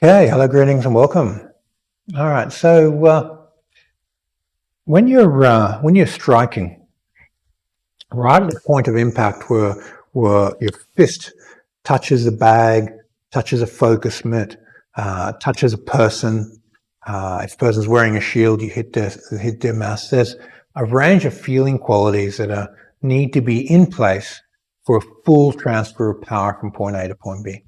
Okay, hello, greetings and welcome. All right, so when you're striking, right at the point of impact where your fist touches a bag, touches a focus mitt, touches a person. If the person's wearing a shield, you hit their mass. There's a range of feeling qualities that need to be in place for a full transfer of power from point A to point B.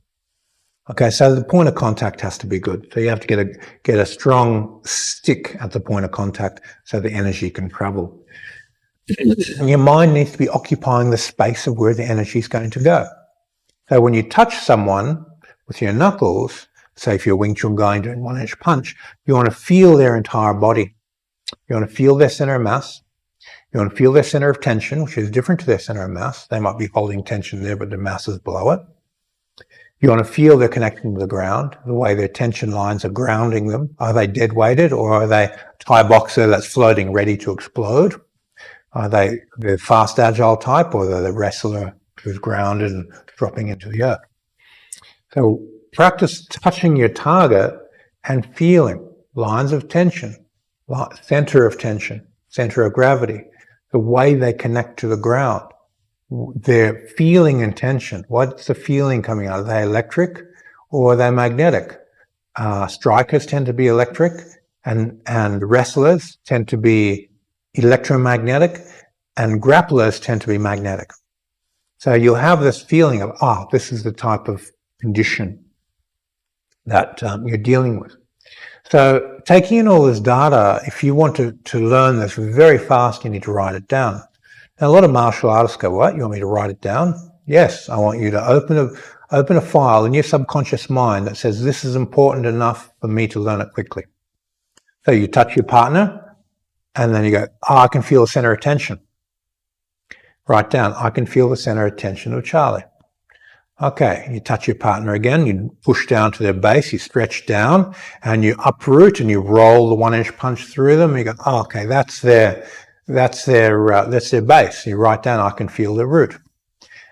Okay, so the point of contact has to be good. So you have to get a strong stick at the point of contact so the energy can travel. And your mind needs to be occupying the space of where the energy is going to go. So when you touch someone with your knuckles, say if you're Wing Chun guy doing 1-inch punch, you want to feel their entire body. You want to feel their center of mass. You want to feel their center of tension, which is different to their center of mass. They might be holding tension there, but the mass is below it. You want to feel their connection to the ground, the way their tension lines are grounding them. Are they dead weighted, or are they Thai boxer that's floating ready to explode? Are they the fast agile type, or are they the wrestler who's grounded and dropping into the earth? So practice touching your target and feeling lines of tension, center of tension, center of gravity, the way they connect to the ground. Their feeling and tension. What's the feeling coming out? Are they electric or are they magnetic? Strikers tend to be electric and wrestlers tend to be electromagnetic and grapplers tend to be magnetic. So you'll have this feeling of, this is the type of condition that you're dealing with. So taking in all this data, if you want to learn this very fast, you need to write it down. Now, a lot of martial artists go, what? You want me to write it down? Yes, I want you to open a file in your subconscious mind that says this is important enough for me to learn it quickly. So you touch your partner and then you go, I can feel the center of tension. Write down, I can feel the center of tension of Charlie. Okay, you touch your partner again, you push down to their base, you stretch down and you uproot and you roll the 1-inch punch through them. And you go, okay, that's their base. You write down, I can feel their root.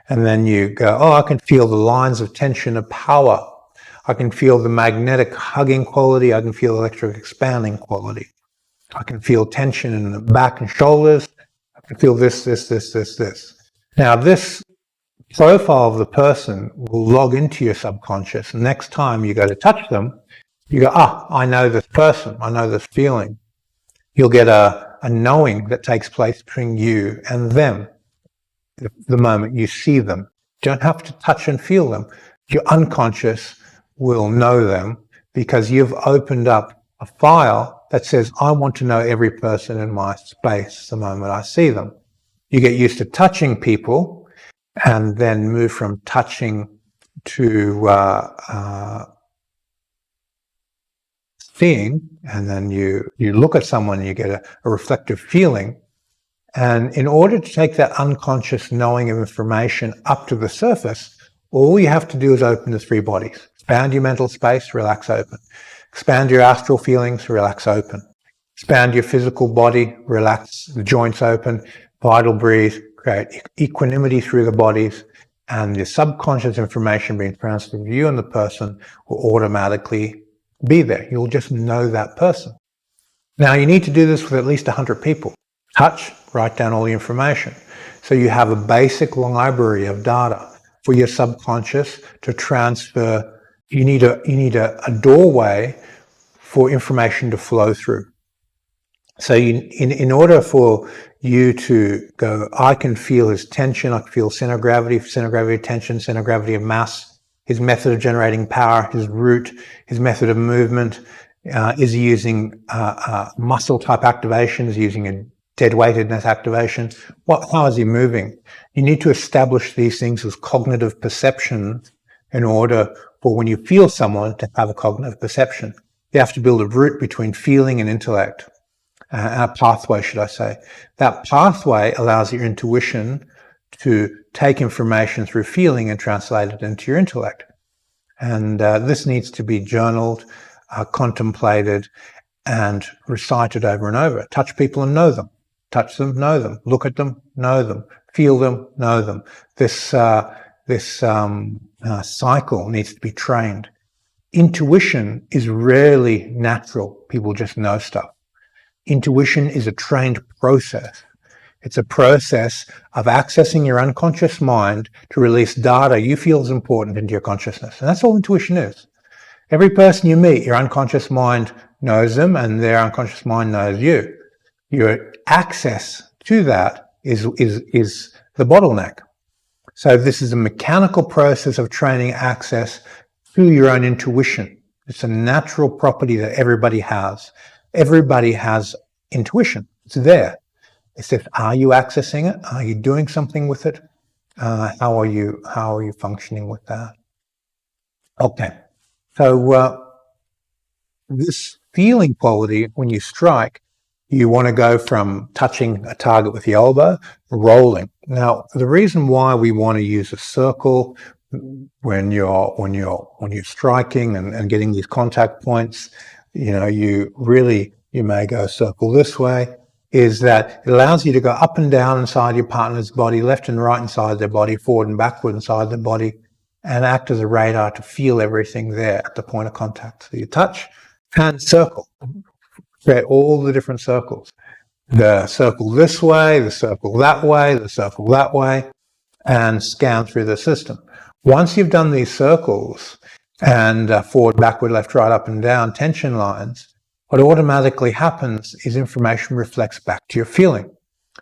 And then you go, I can feel the lines of tension of power. I can feel the magnetic hugging quality. I can feel electric expanding quality. I can feel tension in the back and shoulders. I can feel this. Now, this profile of the person will log into your subconscious. Next time you go to touch them, you go, I know this person. I know this feeling. You'll get a knowing that takes place between you and them the moment you see them. You don't have to touch and feel them. Your unconscious will know them because you've opened up a file that says, I want to know every person in my space the moment I see them. You get used to touching people and then move from touching to seeing, and then you look at someone and you get a reflective feeling. And in order to take that unconscious knowing of information up to the surface, all you have to do is open the 3 bodies. Expand your mental space, relax, open. Expand your astral feelings, relax, open. Expand your physical body, relax, the joints open, vital breathe, create equanimity through the bodies, and the subconscious information being transferred to you and the person will automatically be there. You'll just know that person. Now, you need to do this with at least 100 people. Touch, write down all the information. So you have a basic library of data for your subconscious to transfer. You need a doorway for information to flow through. So in order for you to go, I can feel his tension, I can feel center of gravity of tension, center of gravity of mass, his method of generating power, his root, his method of movement, is he using muscle type activation, is he using a dead weightedness activation? How is he moving? You need to establish these things as cognitive perception in order for when you feel someone to have a cognitive perception. You have to build a root between feeling and intellect, a pathway, should I say. That pathway allows your intuition to take information through feeling and translate it into your intellect. And this needs to be journaled, contemplated, and recited over and over. Touch people and know them. Touch them, know them. Look at them, know them. Feel them, know them. This cycle needs to be trained. Intuition is rarely natural. People just know stuff. Intuition is a trained process. It's a process of accessing your unconscious mind to release data you feel is important into your consciousness. And that's all intuition is. Every person you meet, your unconscious mind knows them and their unconscious mind knows you. Your access to that is the bottleneck. So this is a mechanical process of training access to your own intuition. It's a natural property that everybody has. Everybody has intuition. It's there. It's just, are you accessing it? Are you doing something with it? How are you functioning with that? Okay. So this feeling quality, when you strike, you want to go from touching a target with the elbow, rolling. Now, the reason why we want to use a circle when you're striking and getting these contact points, you may go circle this way, is that it allows you to go up and down inside your partner's body, left and right inside their body, forward and backward inside their body, and act as a radar to feel everything there at the point of contact. So you touch and circle, create all the different circles. The circle this way, the circle that way, the circle that way, and scan through the system. Once you've done these circles and forward, backward, left, right, up and down tension lines, what automatically happens is information reflects back to your feeling.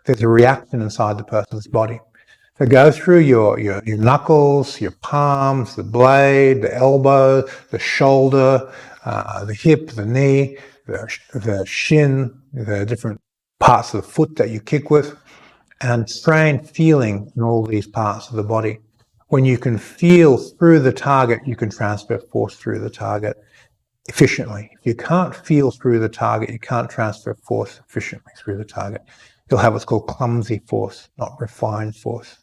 There's a reaction inside the person's body. So go through your knuckles, your palms, the blade, the elbow, the shoulder, the hip, the knee, the shin, the different parts of the foot that you kick with, and train feeling in all these parts of the body. When you can feel through the target, you can transfer force through the target efficiently. If you can't feel through the target, you can't transfer force efficiently through the target. You'll have what's called clumsy force, not refined force.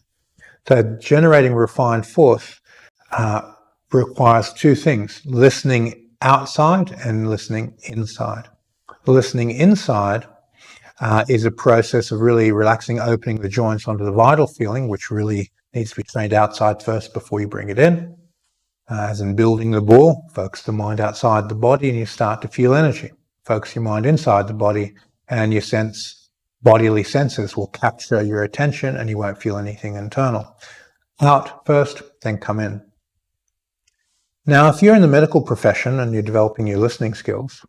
So generating refined force requires two things: listening outside and listening inside. Listening inside is a process of really relaxing, opening the joints onto the vital feeling, which really needs to be trained outside first before you bring it in. As in building the ball, focus the mind outside the body and you start to feel energy. Focus your mind inside the body and your bodily senses will capture your attention and you won't feel anything internal. Out first, then come in. Now, if you're in the medical profession and you're developing your listening skills,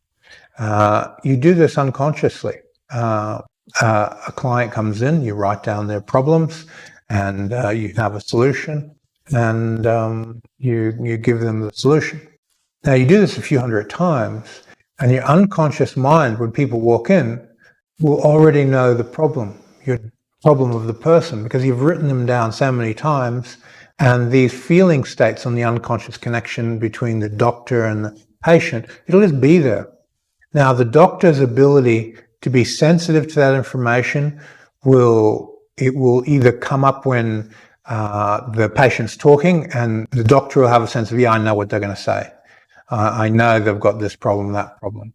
you do this unconsciously. A client comes in, you write down their problems and you have a solution and you give them the solution. Now, you do this a few hundred times and your unconscious mind, when people walk in, will already know the problem, your problem of the person, because you've written them down so many times, and these feeling states on the unconscious connection between the doctor and the patient, it'll just be there. Now, the doctor's ability to be sensitive to that information will either come up when the patient's talking, and the doctor will have a sense of, yeah, I know what they're going to say. I know they've got this problem, that problem.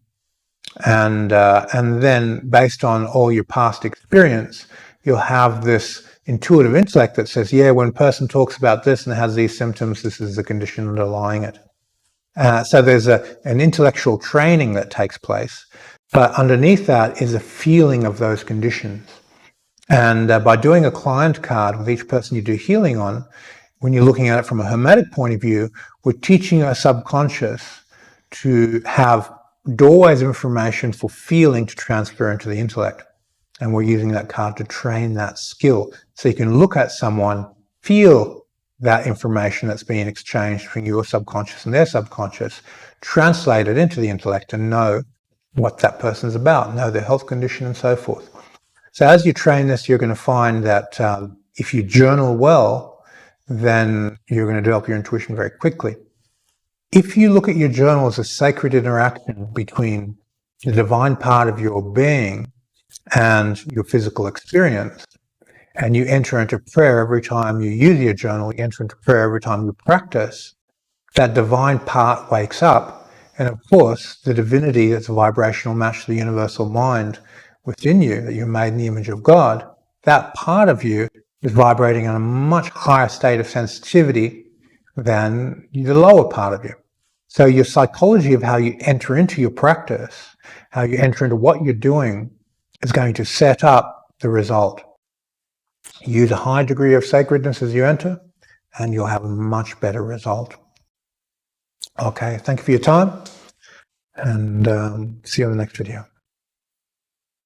And then based on all your past experience, you'll have this intuitive intellect that says, yeah, when a person talks about this and has these symptoms, this is the condition underlying it. So there's an intellectual training that takes place, but underneath that is a feeling of those conditions. And by doing a client card with each person you do healing on, when you're looking at it from a hermetic point of view, we're teaching our subconscious to have doorways of information for feeling to transfer into the intellect. And we're using that card to train that skill. So you can look at someone, feel that information that's being exchanged between your subconscious and their subconscious, translate it into the intellect and know what that person's about, know their health condition and so forth. So as you train this, you're going to find that if you journal well, then you're going to develop your intuition very quickly. If you look at your journal as a sacred interaction between the divine part of your being and your physical experience, and you enter into prayer every time you use your journal, you enter into prayer every time you practice, that divine part wakes up. And of course, the divinity that's a vibrational match to the universal mind within you, that you're made in the image of God, that part of you is vibrating on a much higher state of sensitivity than the lower part of you. So your psychology of how you enter into your practice, how you enter into what you're doing, is going to set up the result. Use a high degree of sacredness as you enter, and you'll have a much better result. Okay, thank you for your time, and see you on the next video.